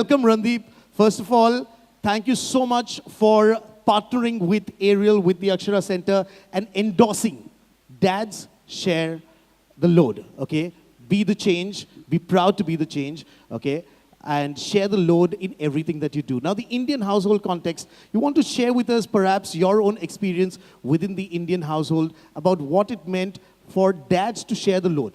welcome, Randeep. First of all, thank you so much for partnering with Ariel, with the Akshara Center, and endorsing Dads Share the Load, okay? Be the change, be proud to be the change, okay? And share the load in everything that you do. Now, the Indian household context, you want to share with us perhaps your own experience within the Indian household about what it meant for dads to share the load.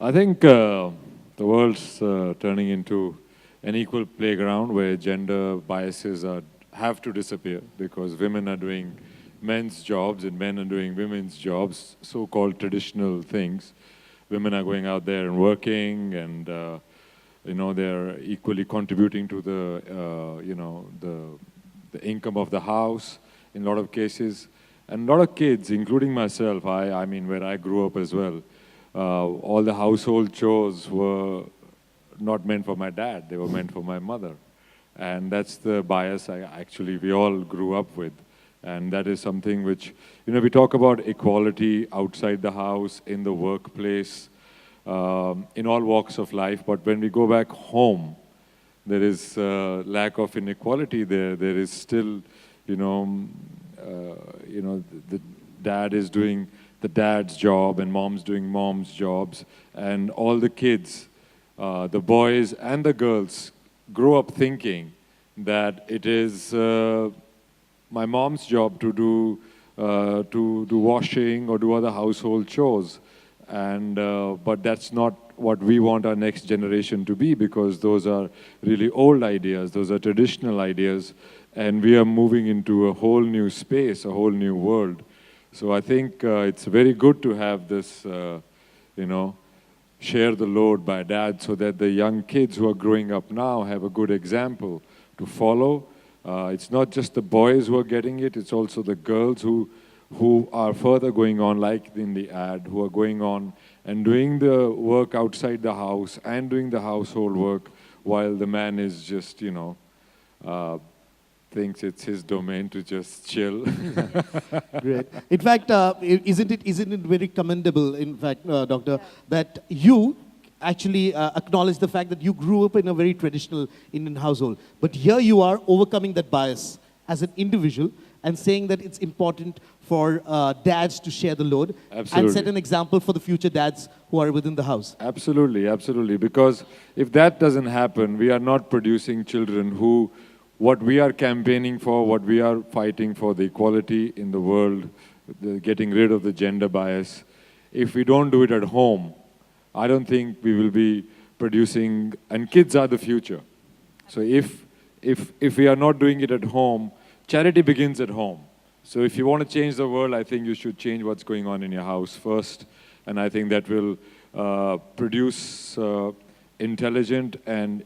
I think the world's turning into an equal playground where gender biases have to disappear because women are doing men's jobs and men are doing women's jobs, so-called traditional things. Women are going out there and working, and they're equally contributing to the income of the house in a lot of cases. And a lot of kids, including myself, I mean, where I grew up as well, all the household chores were not meant for my dad, they were meant for my mother. And that's the bias we all grew up with. And that is something which, we talk about equality outside the house, in the workplace, in all walks of life. But when we go back home, there is lack of inequality there. There is still, the dad is doing the dad's job and mom's doing mom's jobs. And all the kids, the boys and the girls, grow up thinking that it is my mom's job to do washing or do other household chores, but that's not what we want our next generation to be, because those are really old ideas, those are traditional ideas, and we are moving into a whole new space, a whole new world. So I think it's very good to have this, share the load by dad, so that the young kids who are growing up now have a good example to follow. It's not just the boys who are getting it, it's also the girls who are further going on, like in the ad, who are going on and doing the work outside the house and doing the household work, while the man is just, thinks it's his domain to just chill. Great. In fact, isn't it very commendable, in fact, Doctor, that you actually acknowledge the fact that you grew up in a very traditional Indian household, but here you are overcoming that bias as an individual and saying that it's important for dads to share the load. Absolutely. And set an example for the future dads who are within the house. Absolutely, absolutely. Because if that doesn't happen, we are not producing children who, what we are campaigning for, what we are fighting for, the equality in the world, getting rid of the gender bias. If we don't do it at home, I don't think we will be producing, and kids are the future. So if we are not doing it at home, charity begins at home. So if you want to change the world, I think you should change what's going on in your house first. And I think that will produce intelligent and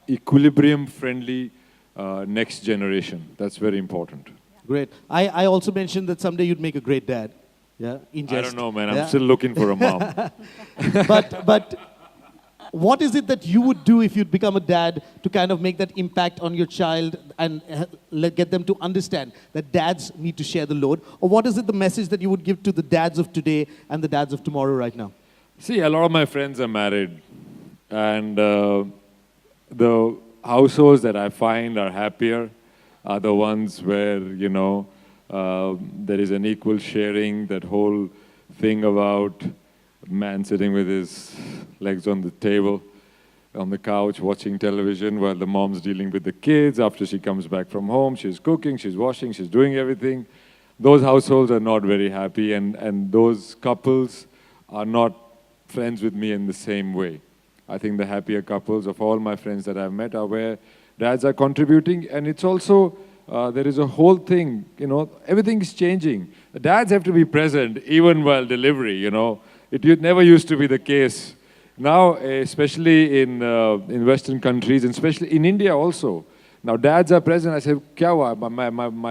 equilibrium-friendly next generation. That's very important. Great. I also mentioned that someday you'd make a great dad. Yeah, in jest. I don't know, man. I'm still looking for a mom. But what is it that you would do if you'd become a dad to kind of make that impact on your child and get them to understand that dads need to share the load? Or what is it, the message that you would give to the dads of today and the dads of tomorrow right now? See, a lot of my friends are married. And the households that I find are happier are the ones where, there is an equal sharing, that whole thing about a man sitting with his legs on the table, on the couch, watching television while the mom's dealing with the kids. After she comes back from home, she's cooking, she's washing, she's doing everything. Those households are not very happy, and those couples are not friends with me in the same way. I think the happier couples of all my friends that I've met are where dads are contributing, and it's also there is a whole thing, everything is changing. The dads have to be present even while delivery, It never used to be the case. Now, especially in Western countries, and especially in India also, now dads are present. I say, Kya hua?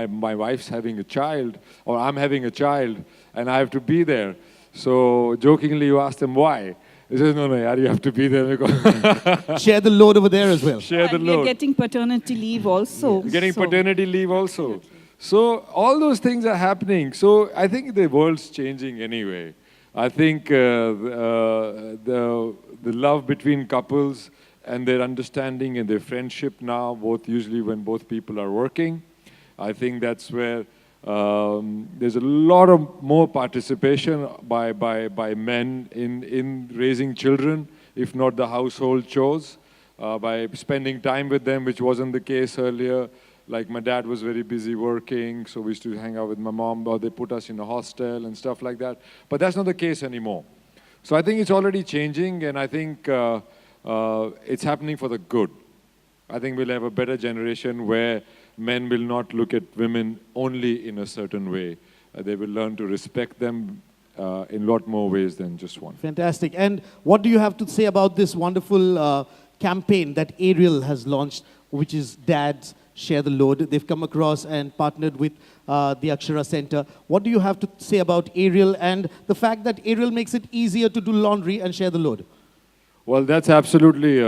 My wife's having a child, or I'm having a child, and I have to be there. So jokingly you ask them why. He says, no, yaar, you have to be there. Share the load over there as well. Share the load. We're getting paternity leave also. Getting paternity leave also. So all those things are happening. So I think the world's changing anyway. I think the love between couples and their understanding and their friendship now, both usually when both people are working. I think that's where there's a lot of more participation by men in raising children, if not the household chores, by spending time with them, which wasn't the case earlier. Like my dad was very busy working, so we used to hang out with my mom, or they put us in a hostel and stuff like that. But that's not the case anymore. So I think it's already changing, and I think it's happening for the good. I think we'll have a better generation where men will not look at women only in a certain way. They will learn to respect them in a lot more ways than just one. Fantastic. And what do you have to say about this wonderful campaign that Ariel has launched, which is Dads Share the Load? They've come across and partnered with the Akshara Center. What do you have to say about Ariel and the fact that Ariel makes it easier to do laundry and share the load? Well, that's absolutely,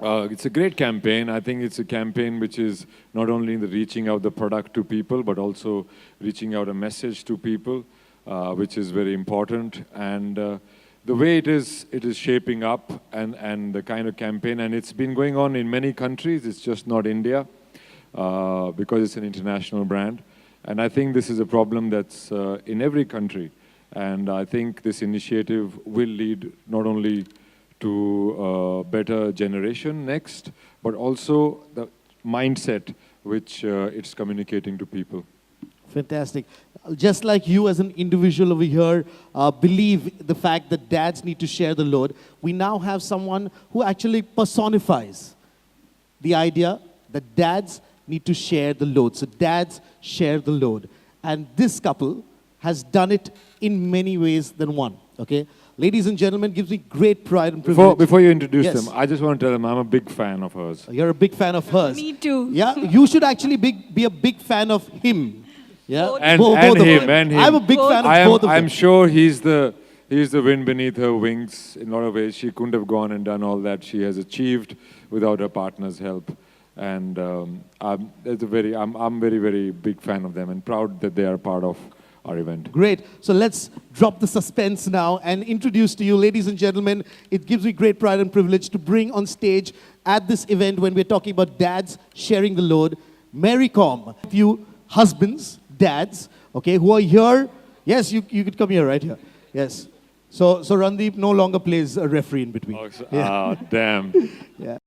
it's a great campaign. I think it's a campaign which is not only in the reaching out the product to people, but also reaching out a message to people, which is very important. And the way it is shaping up and the kind of campaign, and it's been going on in many countries, it's just not India, because it's an international brand. And I think this is a problem that's in every country. And I think this initiative will lead not only to a better generation next, but also the mindset which it's communicating to people. Fantastic. Just like you as an individual over here believe the fact that dads need to share the load, we now have someone who actually personifies the idea that dads need to share the load. So dads share the load. And this couple has done it in many ways than one. Okay? Ladies and gentlemen, gives me great pride and privilege. Before you introduce Yes. them, I just want to tell them I'm a big fan of hers. You're a big fan of hers. Me too. Yeah, you should actually be a big fan of him. Yeah, Both. And Both of him, them. and him. I'm a big fan of both of them. I'm sure he's the wind beneath her wings in a lot of ways. She couldn't have gone and done all that she has achieved without her partner's help. And I'm very, very big fan of them and proud that they are part of our event. Great. So let's drop the suspense now and introduce to you, ladies and gentlemen, it gives me great pride and privilege to bring on stage at this event when we're talking about dads sharing the load, Mary Com. You husbands, dads, okay, who are here. Yes, you could come here, right here. Yes. So Randeep no longer plays a referee in between. Oh, damn. Yeah.